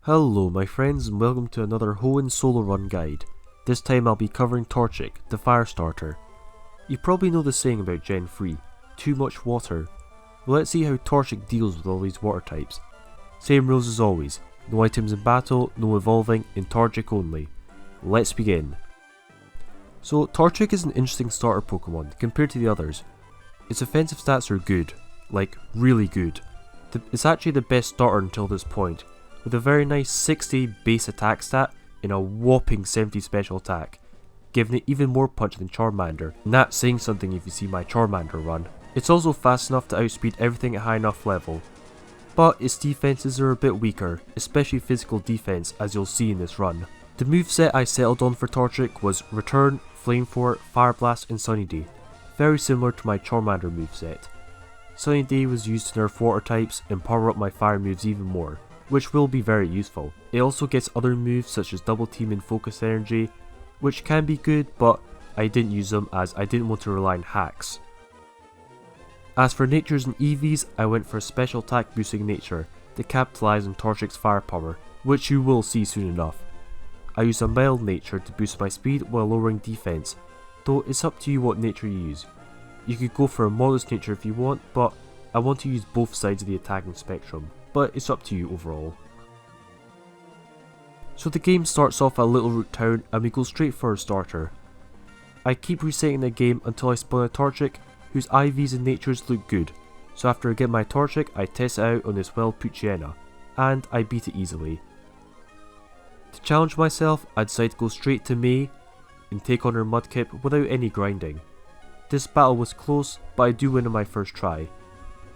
Hello my friends and welcome to another Hoenn solo run guide. This time I'll be covering Torchic, the fire starter. You probably know the saying about Gen 3, too much water. Well, let's see how Torchic deals with all these water types. Same rules as always, no items in battle, no evolving, in Torchic only. Let's begin. So Torchic is an interesting starter Pokemon compared to the others. Its offensive stats are good, like really good. It's actually the best starter until this point, with a very nice 60 base attack stat and a whopping 70 special attack, giving it even more punch than Charmander, and that's saying something if you see my Charmander run. It's also fast enough to outspeed everything at high enough level, but its defenses are a bit weaker, especially physical defense as you'll see in this run. The moveset I settled on for Torchic was Return, Flamethrower, Fire Blast and Sunny Day, very similar to my Charmander moveset. Sunny Day was used to nerf water types and power up my fire moves even more, which will be very useful. It also gets other moves such as Double Team and Focus Energy, which can be good, but I didn't use them as I didn't want to rely on hacks. As for Natures and EVs, I went for a special attack boosting nature to capitalise on Torchic's firepower, which you will see soon enough. I used a mild nature to boost my speed while lowering defense, though it's up to you what nature you use. You could go for a modest nature if you want, but I want to use both sides of the attacking spectrum, but it's up to you overall. So the game starts off at Little Root Town and we go straight for a starter. I keep resetting the game until I spawn a Torchic whose EVs and Natures look good, so after I get my Torchic I test it out on this wild Poochyena, and I beat it easily. To challenge myself, I decide to go straight to May and take on her mudkip without any grinding. This battle was close, but I do win on my first try.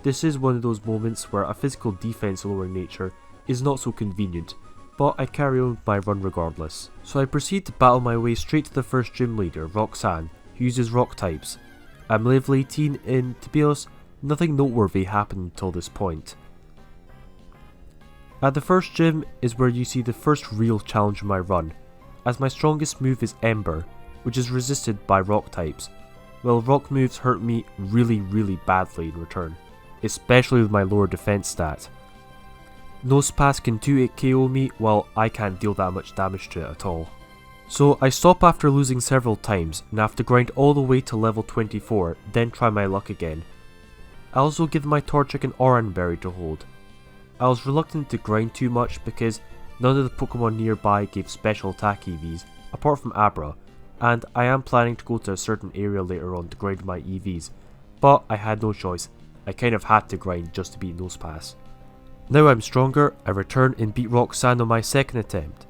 This is one of those moments where a physical defense lowering nature is not so convenient, but I carry on with my run regardless. So I proceed to battle my way straight to the first gym leader, Roxanne, who uses rock types. I'm level 18 and, to be honest, nothing noteworthy happened until this point. At the first gym is where you see the first real challenge in my run, as my strongest move is Ember, which is resisted by rock types. Well, rock moves hurt me really badly in return, especially with my lower defense stat. Nosepass can 2-hit KO me while I can't deal that much damage to it at all. So I stop after losing several times and have to grind all the way to level 24, then try my luck again. I also give my Torchic an Oran Berry to hold. I was reluctant to grind too much because none of the Pokemon nearby gave special attack EVs, apart from Abra, and I am planning to go to a certain area later on to grind my EVs, but I had no choice. I kind of had to grind just to beat Nosepass. Now I'm stronger, I return and beat Roxanne on my second attempt.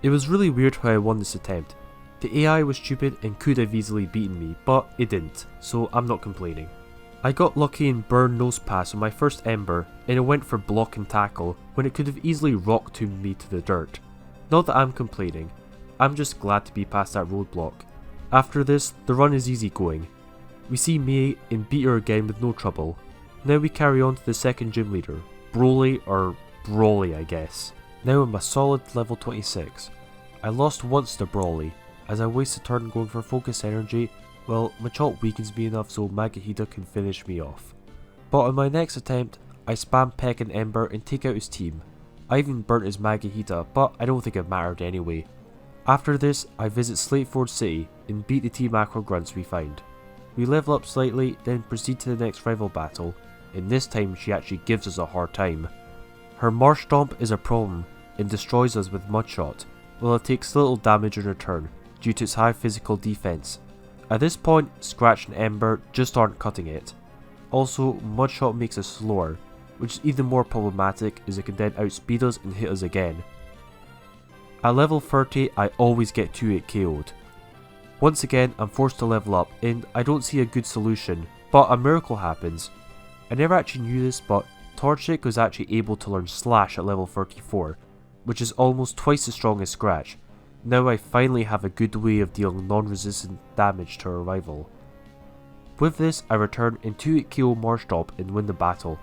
It was really weird how I won this attempt. The AI was stupid and could have easily beaten me, but it didn't, so I'm not complaining. I got lucky and burned Nosepass on my first Ember, and it went for block and tackle when it could have easily rock tombed me to the dirt. Not that I'm complaining, I'm just glad to be past that roadblock. After this, the run is easy going. We see Mei and beat her again with no trouble. Now we carry on to the second gym leader, Broly, or Brawly I guess. Now I'm a solid level 26. I lost once to Brawly, as I waste a turn going for focus energy. Well, Machop weakens me enough so Magahita can finish me off. But on my next attempt, I spam Peck and Ember and take out his team. I even burnt his Magahita, but I don't think it mattered anyway. After this, I visit Slateford City and beat the Team Aqua Grunts we find. We level up slightly, then proceed to the next rival battle, and this time she actually gives us a hard time. Her Marsh Stomp is a problem and destroys us with Mudshot, while it takes little damage in return due to its high physical defense. At this point, Scratch and Ember just aren't cutting it. Also, Mudshot makes us slower, which is even more problematic as it can then outspeed us and hit us again. At level 30, I always get 2-hit KO'd. Once again, I'm forced to level up and I don't see a good solution, but a miracle happens. I never actually knew this, but Torchic was actually able to learn Slash at level 34, which is almost twice as strong as Scratch. Now I finally have a good way of dealing non-resistant damage to our rival. With this, I return and 2-hit KO Marshtomp and win the battle.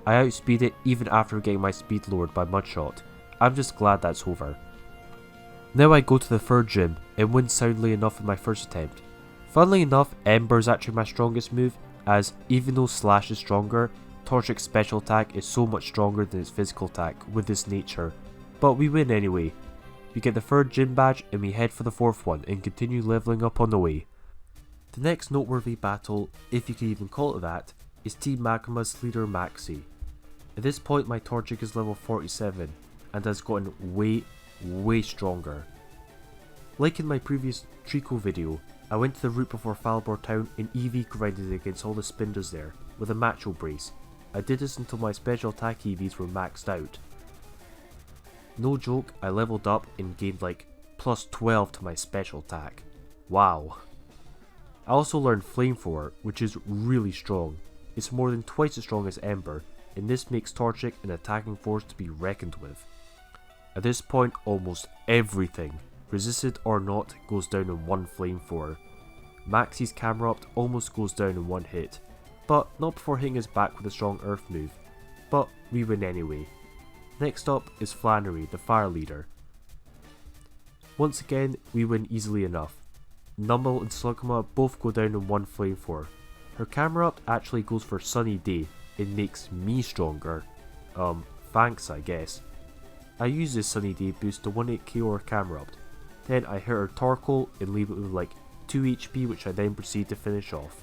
I outspeed it even after getting my speed lowered by Mudshot. I'm just glad that's over. Now I go to the third gym and win soundly enough in my first attempt. Funnily enough, Ember is actually my strongest move, as even though Slash is stronger, Torchic's special attack is so much stronger than its physical attack with this nature. but we win anyway. We get the third gym badge and we head for the fourth one and continue leveling up on the way. The next noteworthy battle, if you can even call it that, is Team Magma's leader Maxi. At this point my Torchic is level 47 and has gotten way stronger. Like in my previous Trico video, I went to the route before Falbor town and EV grinded against all the spinders there with a macho brace. I did this until my special attack EVs were maxed out. No joke, I leveled up and gained like plus 12 to my special attack. Wow. I also learned Flamethrower, which is really strong. It's more than twice as strong as Ember, and this makes Torchic an attacking force to be reckoned with. At this point almost everything, resisted or not, goes down in one Flamethrower. Maxi's camera up almost goes down in one hit, but not before hitting us back with a strong earth move, but we win anyway. Next up is Flannery, the fire leader. Once again we win easily enough. Numble and Slugma both go down in one Flamethrower. Her camera up actually goes for Sunny Day, it makes me stronger. Thanks I guess. I use this Sunny Day boost to 1-8 KO her camera up. Then I hit her Torkoal and leave it with like 2 HP, which I then proceed to finish off.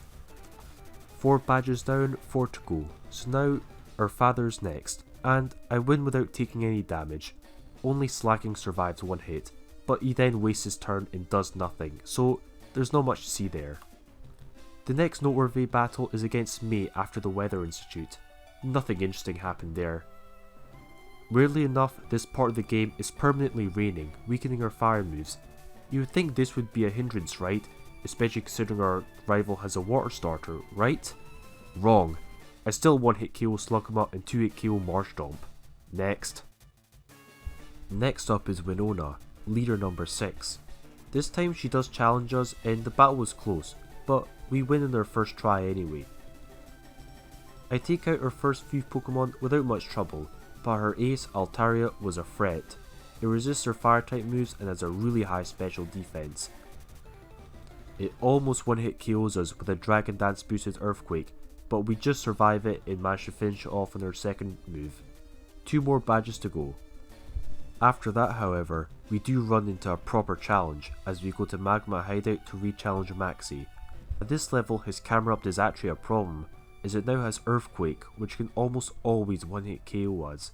4 badges down, 4 to go. So now our father's next, and I win without taking any damage. Only Slacking survives one hit, but he then wastes his turn and does nothing, so there's not much to see there. The next noteworthy battle is against May after the Weather Institute. Nothing interesting happened there. Weirdly enough, this part of the game is permanently raining, weakening our fire moves. You would think this would be a hindrance, right? Especially considering our rival has a water starter, right? Wrong. I still 1-hit KO Slugma and 2-hit KO Marshtomp. Next. Next up is Winona, leader number 6. This time she does challenge us and the battle was close, but we win in our first try anyway. I take out her first few Pokemon without much trouble, but her ace Altaria was a threat. It resists her fire type moves and has a really high special defense. It almost 1-hit KOs us with a Dragon Dance boosted Earthquake, but we just survive it and manage to finish it off on her second move. 2 more badges to go. After that however, we do run into a proper challenge as we go to Magma Hideout to re-challenge Maxi. At this level his camera up is actually a problem, as it now has Earthquake, which can almost always 1-hit KO us.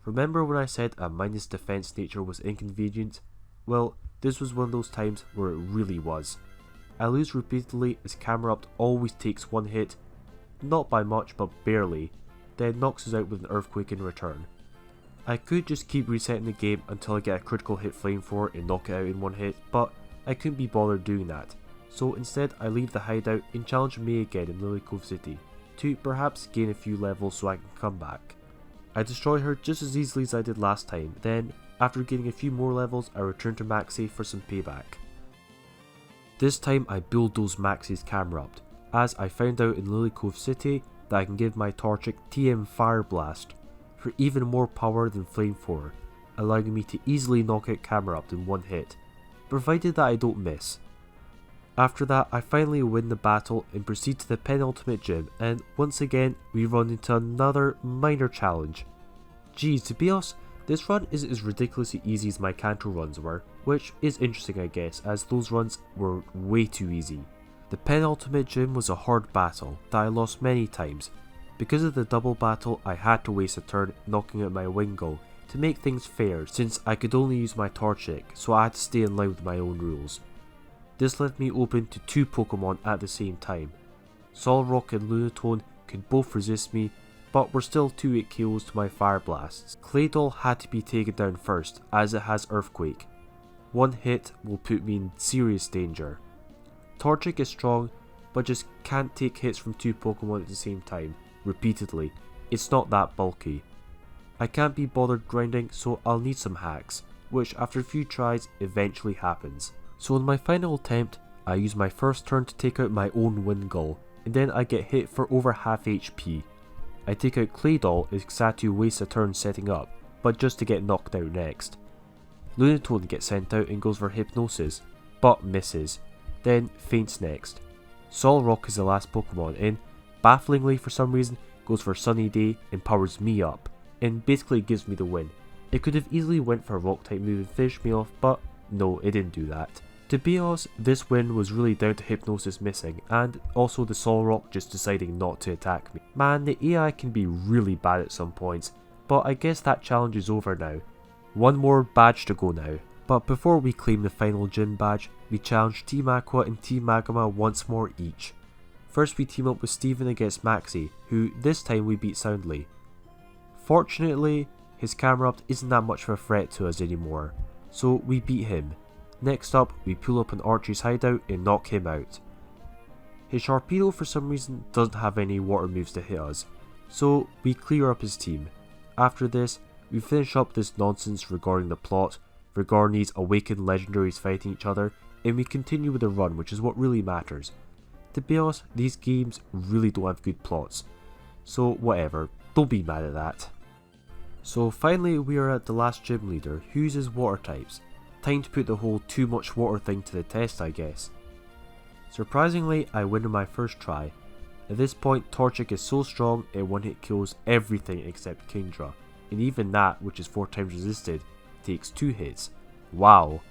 Remember when I said a minus defense nature was inconvenient? Well, this was one of those times where it really was. I lose repeatedly as camera up always takes 1 hit, not by much but barely, then knocks us out with an Earthquake in return. I could just keep resetting the game until I get a critical hit Flamethrower and knock it out in 1 hit, but I couldn't be bothered doing that. So instead I leave the hideout and challenge May again in Lily Cove City, to perhaps gain a few levels so I can come back. I destroy her just as easily as I did last time, then after gaining a few more levels I return to Maxi for some payback. This time I bulldoze Maxi's camera up, as I found out in Lily Cove City that I can give my Torchic TM Fire Blast for even more power than Flamethrower, allowing me to easily knock out camera up in 1 hit, provided that I don't miss. After that I finally win the battle and proceed to the penultimate gym, and once again we run into another minor challenge. Geez, to be honest, this run isn't as ridiculously easy as my Kanto runs were, which is interesting I guess, as those runs were way too easy. The penultimate gym was a hard battle that I lost many times. Because of the double battle I had to waste a turn knocking out my Wingull to make things fair, since I could only use my Torchic, so I had to stay in line with my own rules. This left me open to 2 Pokemon at the same time. Solrock and Lunatone could both resist me, but were still 2-hit KOs to my Fire Blasts. Claydol had to be taken down first, as it has Earthquake. 1 hit will put me in serious danger. Torchic is strong, but just can't take hits from 2 Pokemon at the same time, repeatedly. It's not that bulky. I can't be bothered grinding, so I'll need some hacks, which after a few tries eventually happens. So in my final attempt, I use my first turn to take out my own Wingull, and then I get hit for over half HP. I take out Claydol as Xatu wastes a turn setting up, but just to get knocked out next. Lunatone gets sent out and goes for Hypnosis, but misses, then faints next. Solrock is the last Pokemon and, bafflingly for some reason, goes for Sunny Day and powers me up, and basically gives me the win. It could have easily went for a rock type move and finished me off, but no, it didn't do that. To be honest, this win was really down to Hypnosis missing, and also the Solrock just deciding not to attack me. Man, the AI can be really bad at some points, but I guess that challenge is over now. One more badge to go now. But before we claim the final gym badge, we challenge Team Aqua and Team Magma once more each. First we team up with Steven against Maxi, who this time we beat soundly. Fortunately, his camera up isn't that much of a threat to us anymore, so we beat him. Next up, we pull up on Archie's hideout and knock him out. His Sharpedo for some reason doesn't have any water moves to hit us, so we clear up his team. After this, we finish up this nonsense regarding the plot, regarding these awakened legendaries fighting each other, and we continue with the run, which is what really matters. To be honest, these games really don't have good plots, so whatever, don't be mad at that. So finally we are at the last gym leader, who uses water types. Time to put the whole too much water thing to the test, I guess. Surprisingly, I win in my first try. At this point, Torchic is so strong it one-hit kills everything except Kingdra, and even that, which is 4 times resisted, takes 2 hits. Wow.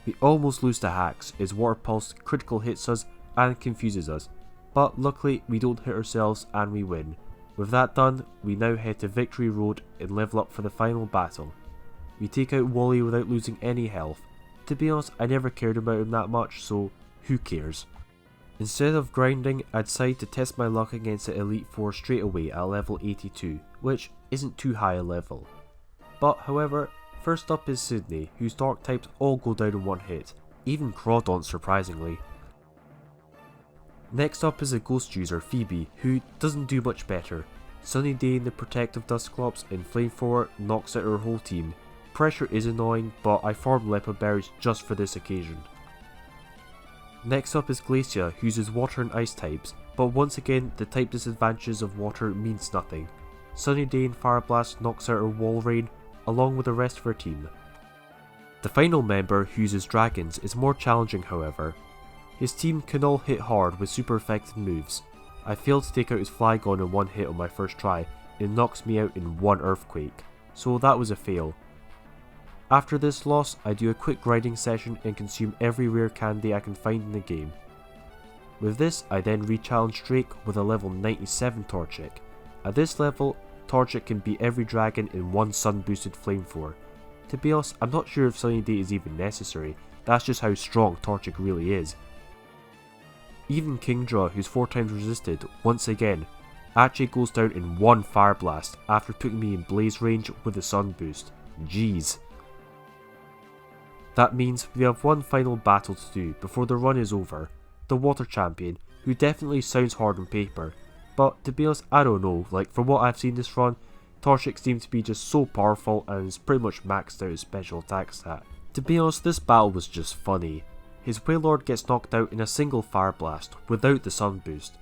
We almost lose to Hacks as Water Pulse critical hits us and confuses us, but luckily we don't hit ourselves and we win. With that done, we now head to Victory Road and level up for the final battle. We take out Wally without losing any health. To be honest, I never cared about him that much, so who cares. Instead of grinding, I decided to test my luck against the Elite Four straight away at level 82, which isn't too high a level. But however, first up is Sydney, whose dark types all go down in one hit, even Crawdaunt surprisingly. Next up is a ghost user, Phoebe, who doesn't do much better. Sunny Day in the Protective Dusclops and Flamethrower knocks out her whole team. Pressure is annoying, but I farmed Leopard Berries just for this occasion. Next up is Glacia, who uses water and ice types, but once again the type disadvantages of water means nothing. Sunny Day and Fire Blast knocks out her Wall Rain, along with the rest of her team. The final member, who uses dragons, is more challenging however. His team can all hit hard with super effective moves. I failed to take out his Flygon in one hit on my first try, and it knocks me out in one Earthquake, so that was a fail. After this loss, I do a quick grinding session and consume every rare candy I can find in the game. With this, I then re-challenge Drake with a level 97 Torchic. At this level, Torchic can beat every dragon in one sun boosted Flamethrower. To be honest, I'm not sure if Sunny Day is even necessary, that's just how strong Torchic really is. Even Kingdra, who's 4 times resisted, once again, actually goes down in one Fire Blast after putting me in blaze range with a sun boost. Jeez. That means we have one final battle to do before the run is over. The Water Champion, who definitely sounds hard on paper, but to be honest I don't know, like from what I've seen this run, Torchic seems to be just so powerful and is pretty much maxed out his special attack stat. To be honest, this battle was just funny. His Wailord gets knocked out in a single Fire Blast without the sun boost.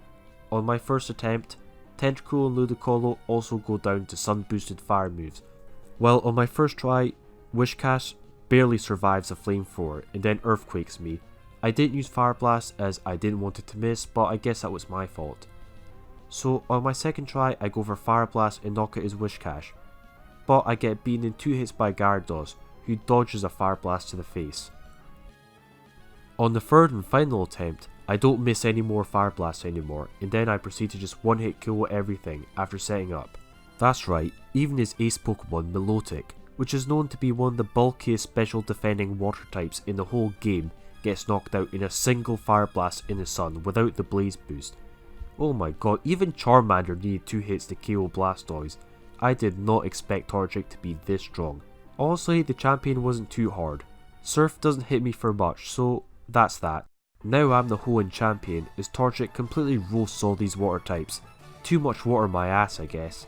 On my first attempt, Tentacruel and Ludicolo also go down to sun boosted fire moves, while on my first try, Wishcash barely survives a Flamethrower and then Earthquakes me. I didn't use Fire Blast as I didn't want it to miss, but I guess that was my fault. So on my second try I go for Fire Blast and knock out his Wishcash, but I get beaten in 2 hits by Gyarados, who dodges a Fire Blast to the face. On the third and final attempt, I don't miss any more Fire Blasts anymore, and then I proceed to just one-hit kill everything after setting up. That's right, even his ace Pokemon Milotic, which is known to be one of the bulkiest special defending water types in the whole game, gets knocked out in a single Fire Blast in the sun without the Blaze boost. Oh my god, even Charmander needed 2 hits to KO Blastoise. I did not expect Torchic to be this strong. Honestly, the champion wasn't too hard. Surf doesn't hit me for much, so that's that. Now I'm the Hoenn champion as Torchic completely roasts all these water types. Too much water my ass, I guess.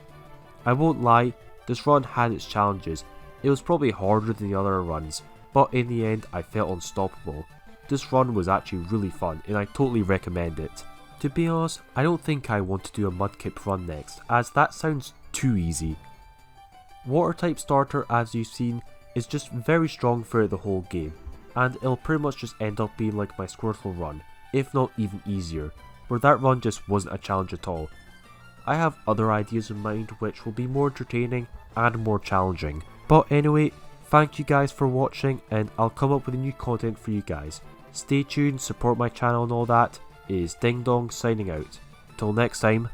I won't lie, this run had its challenges. It was probably harder than the other runs, but in the end I felt unstoppable. This run was actually really fun and I totally recommend it. To be honest, I don't think I want to do a mudkip run next, as that sounds too easy. Water type starter, as you've seen, is just very strong throughout the whole game, and it'll pretty much just end up being like my Squirtle run, if not even easier, where that run just wasn't a challenge at all. I have other ideas in mind which will be more entertaining and more challenging, But anyway, thank you guys for watching, and I'll come up with new content for you guys. Stay tuned, support my channel and all that. It is Ding Dong signing out. Till next time,